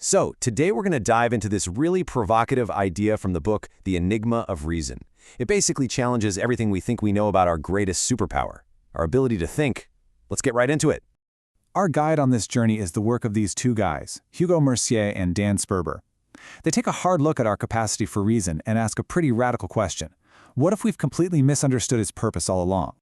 So, today we're going to dive into this really provocative idea from the book, The Enigma of Reason. It basically challenges everything we think we know about our greatest superpower, our ability to think. Let's get right into it. Our guide on this journey is the work of these two guys, Hugo Mercier and Dan Sperber. They take a hard look at our capacity for reason and ask a pretty radical question. What if we've completely misunderstood its purpose all along?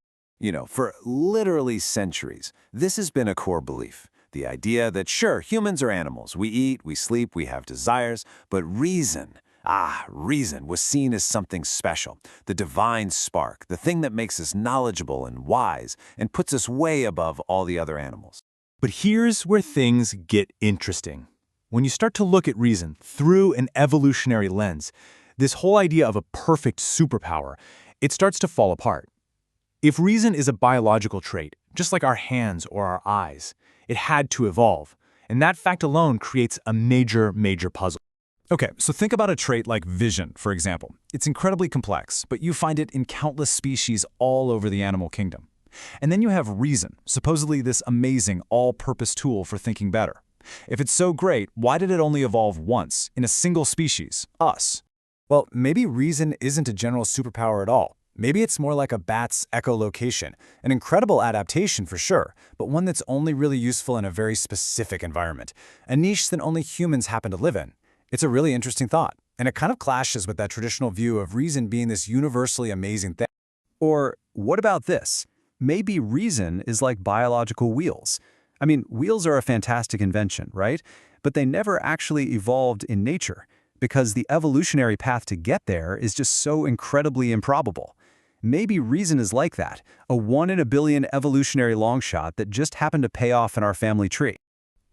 For literally centuries, this has been a core belief. The idea that, sure, humans are animals. We eat, we sleep, we have desires, but reason was seen as something special. The divine spark, the thing that makes us knowledgeable and wise and puts us way above all the other animals. But here's where things get interesting. When you start to look at reason through an evolutionary lens, this whole idea of a perfect superpower, it starts to fall apart. If reason is a biological trait, just like our hands or our eyes, it had to evolve, and that fact alone creates a major puzzle. Okay, so think about a trait like vision, for example. It's incredibly complex, but you find it in countless species all over the animal kingdom. And then you have reason, supposedly this amazing all-purpose tool for thinking better. If it's so great, why did it only evolve once, in a single species, us? Well, maybe reason isn't a general superpower at all. Maybe it's more like a bat's echolocation, an incredible adaptation for sure, but one that's only really useful in a very specific environment, a niche that only humans happen to live in. It's a really interesting thought, and it kind of clashes with that traditional view of reason being this universally amazing thing. Or what about this? Maybe reason is like biological wheels. I mean, wheels are a fantastic invention, right? But they never actually evolved in nature, because the evolutionary path to get there is just so incredibly improbable. Maybe reason is like that, a 1 in a billion evolutionary longshot that just happened to pay off in our family tree.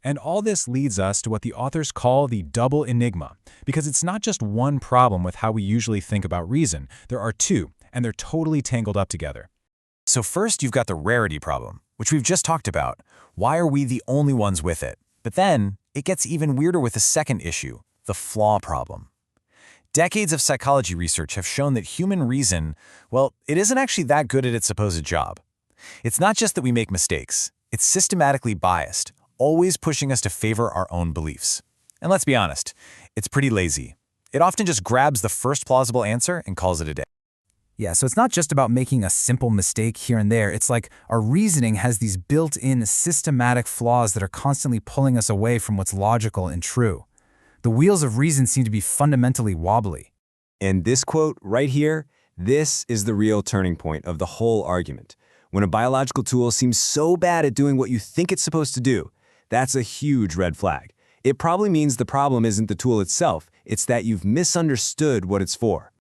And all this leads us to what the authors call the double enigma, because it's not just one problem with how we usually think about reason. There are two, and they're totally tangled up together. So first, you've got the rarity problem, which we've just talked about. Why are we the only ones with it? But then, it gets even weirder with the second issue, the flaw problem. Decades of psychology research have shown that human reason, well, it isn't actually that good at its supposed job. It's not just that we make mistakes. It's systematically biased, always pushing us to favor our own beliefs. And let's be honest, it's pretty lazy. It often just grabs the first plausible answer and calls it a day. Yeah, so it's not just about making a simple mistake here and there. It's like our reasoning has these built-in systematic flaws that are constantly pulling us away from what's logical and true. The wheels of reason seem to be fundamentally wobbly. And this quote right here, this is the real turning point of the whole argument. When a biological tool seems so bad at doing what you think it's supposed to do, that's a huge red flag. It probably means the problem isn't the tool itself, it's that you've misunderstood what it's for.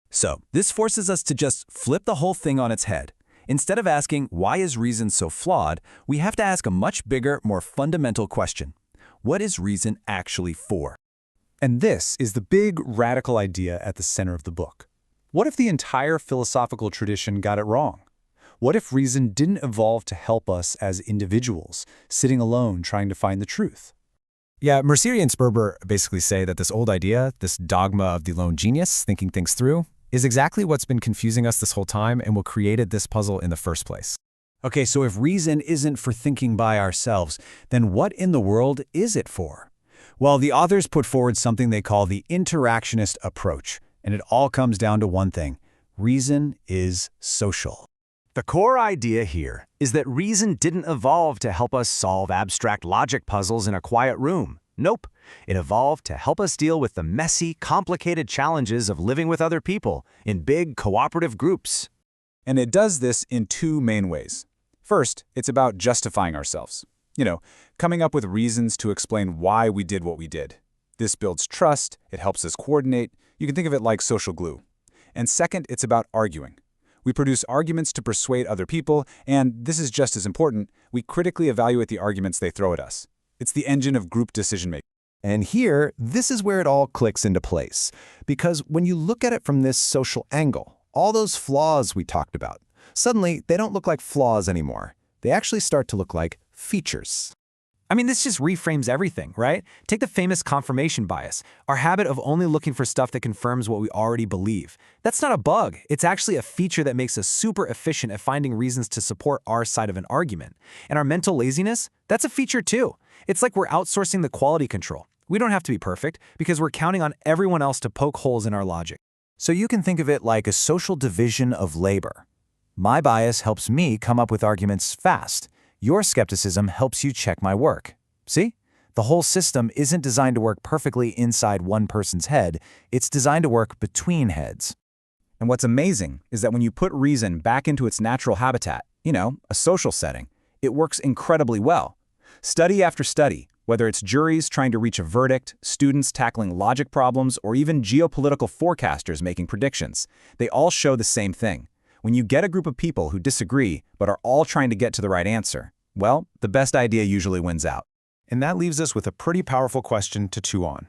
So, this forces us to just flip the whole thing on its head. Instead of asking, why is reason so flawed, we have to ask a much bigger, more fundamental question. What is reason actually for? And this is the big, radical idea at the center of the book. What if the entire philosophical tradition got it wrong? What if reason didn't evolve to help us as individuals, sitting alone trying to find the truth? Yeah, Mercier and Sperber basically say that this old idea, this dogma of the lone genius, thinking things through, is exactly what's been confusing us this whole time and what created this puzzle in the first place. Okay, so if reason isn't for thinking by ourselves, then what in the world is it for? Well, the authors put forward something they call the interactionist approach, and it all comes down to one thing. Reason is social. The core idea here is that reason didn't evolve to help us solve abstract logic puzzles in a quiet room. Nope. It evolved to help us deal with the messy, complicated challenges of living with other people in big, cooperative groups. And it does this in two main ways. First, it's about justifying ourselves. Coming up with reasons to explain why we did what we did. This builds trust, it helps us coordinate. You can think of it like social glue. And second, it's about arguing. We produce arguments to persuade other people, and this is just as important, we critically evaluate the arguments they throw at us. It's the engine of group decision-making. And here, this is where it all clicks into place. Because when you look at it from this social angle, all those flaws we talked about, suddenly they don't look like flaws anymore. They actually start to look like features. I mean, this just reframes everything, right? Take the famous confirmation bias, our habit of only looking for stuff that confirms what we already believe. That's not a bug. It's actually a feature that makes us super efficient at finding reasons to support our side of an argument. And our mental laziness, that's a feature too. It's like we're outsourcing the quality control. We don't have to be perfect because we're counting on everyone else to poke holes in our logic. So you can think of it like a social division of labor. My bias helps me come up with arguments fast. Your skepticism helps you check my work. See? The whole system isn't designed to work perfectly inside one person's head. It's designed to work between heads. And what's amazing is that when you put reason back into its natural habitat, a social setting, it works incredibly well. Study after study, whether it's juries trying to reach a verdict, students tackling logic problems, or even geopolitical forecasters making predictions, they all show the same thing. When you get a group of people who disagree but are all trying to get to the right answer, well, the best idea usually wins out. And that leaves us with a pretty powerful question to chew on.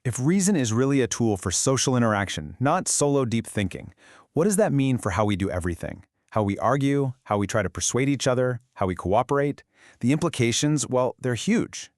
If reason is really a tool for social interaction, not solo deep thinking, what does that mean for how we do everything? How we argue, how we try to persuade each other, how we cooperate? The implications, well, they're huge.